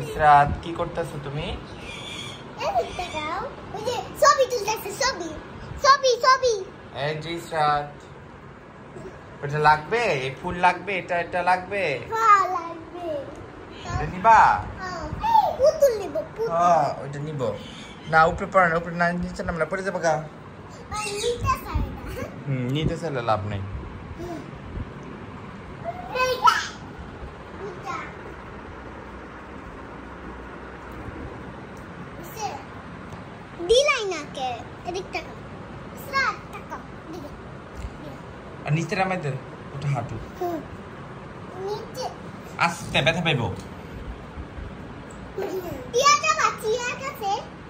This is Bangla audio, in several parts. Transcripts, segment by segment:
ইসরাত কি করতেছো তুমি? এই যে ইসরাত, ওটা লাগবে, এই ফুল লাগবে, এটা লাগবে, এটা নিবা? ওইটা নিব না, উপরে পড়ে না, উপরে না, নিচে নামলে পড়ে যাবো গা। নিতে চাইলে লাভ নেই। আর নিচে নামাই দে, ওটা হাঁটু আস্তে, ব্যথা পাইবো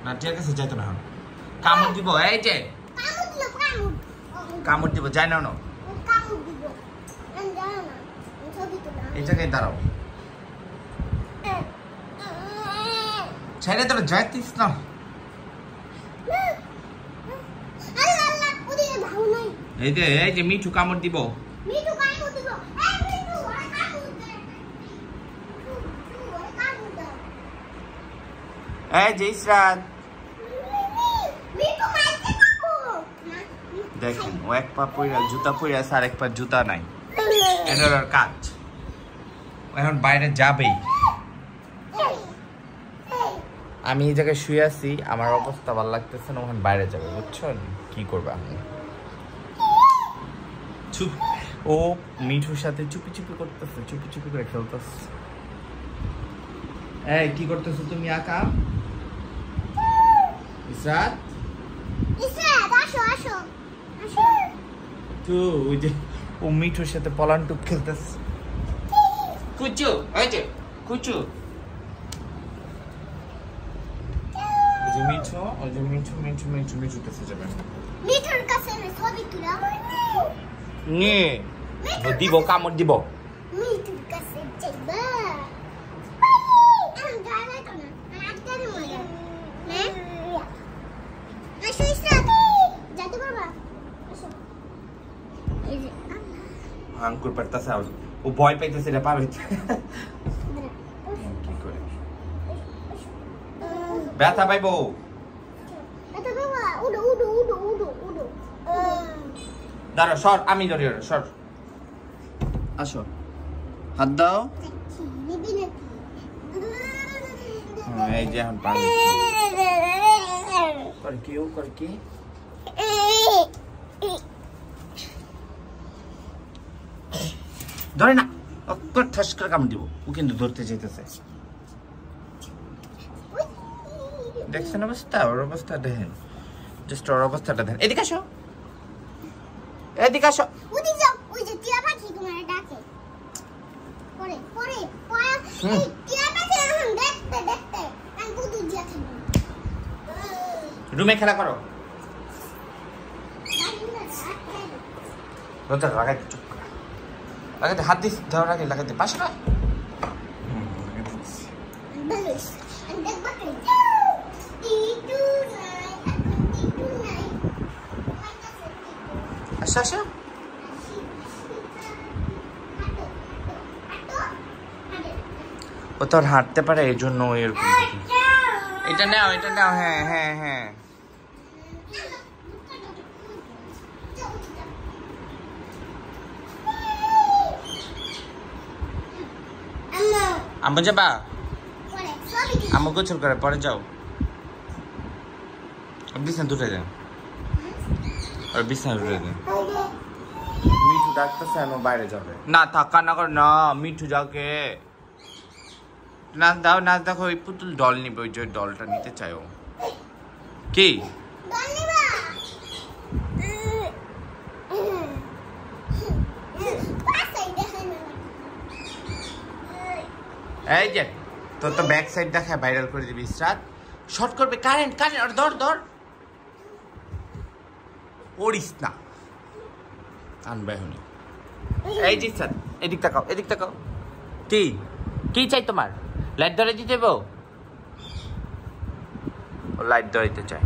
না। ঠিক আছে, যাইতো না, কামড় দিব। এই যে কামড় দিব, যাই না, এই জায়গায় দাঁড়াও, ছেড়ে তোরা যাইতিস না। এই যে মিঠু কামড় দিব। এই যে ইসরাত, দেখেন ও এক পা পইরা জুতা পইরা আছে, আর এক পা জুতা নাই। এটার কাজ এখন বাইরে যাবেই। আমি এই জায়গায় শুয়ে আছি, আমার অবস্থা ভালো লাগতেছে না, ওখানে বাইরে যাবে, বুঝছেন? কি করবা? চুপ, ও মিঠুর সাথে চুপি চুপি করতেছে, চুপি চুপি করে খেলতেছে। এই কি করতেছো তুমি আকা? ইসরাত, ওই যে ও মিঠুর সাথে পলান্টুক খেলতেছে। কুচু, এই যে কুচু, মিঠু, ওই যে মিঠু মিঠু মিঠু মিঠুর কাছে যাবেন। মিঠুর কাছে ছবি তুলে নে দিব, কামড় দিব। মিঠুর কাছে যাইবা আমি যাই তো না, আটকারে মজা না। আসো ইসরাত, যাইতে পারবা? আসো। এই যে আঙ্কুর পারতাছে, ও ভয় পাইতেছে, এটা পার হইতে কি করে ব্যথা পাইবো। এটা বাবা উড়ো উড়ো উড়ো উড়ো উড়ো। দাঁড়া, সর, আমি ধরি, সর, আসো, হাত দাও। নিবি নাকি? এই যে এখন পানি করে কি, ও করে কি, ধরে না, ঠাস করে কামড় দিব। ও কিন্তু ধরতে যেতেছে, দেখছেন অবস্থা, ওর অবস্থা দেখেন, জাস্ট ওর অবস্থাটা দেখেন। এদিকে আসো, এদিকে আসো। ওদি যাও, ওই যে টিয়া পাখি তোমারে ডাকে। পরে পরে এই টিয়া পাখি এখন দেখতে দেখতে আমি বুদু দিয়া থাকি। রুমে খেলা করো। রোজা লাগাই চুপ করে লাগাইতে, হাত দিস, ধর আগে লাগাইতে, পাশে না। আসো আসো, ও তো আর হাঁটতে পারে, এই জন্য এরকম। এটা নাও, এটা নাও, হ্যাঁ হ্যাঁ হ্যাঁ। আম্মু যাবা? আম্মু গোসল করে পরে যাও। বিছানা দুটো দেন, আর বিছানা দুটো দেন। মিঠু ডাকতেছে, আমি বাইরে যাবে না, থাক, কান্না করে না। মিঠু যাকে নাচ দাও, নাচ দেখো। ওই পুতুল ডল নিবে, ওই যে ডলটা নিতে চাই ও। কি এই যে তোর তো ব্যাক সাইড দেখায়, ভাইরাল করে দিবি। ইসরাত শর্ট করবে, কারেন্ট কারেন্ট, আর ধর ধর, পড়িস না, আনবে এখনই। এই যে ইসরাত, এদিক তাকাও, এদিক তাকাও। কি কি চাই তোমার? লাইট ধরে দিতে দেবো? ও লাইট ধরাইতে চায়।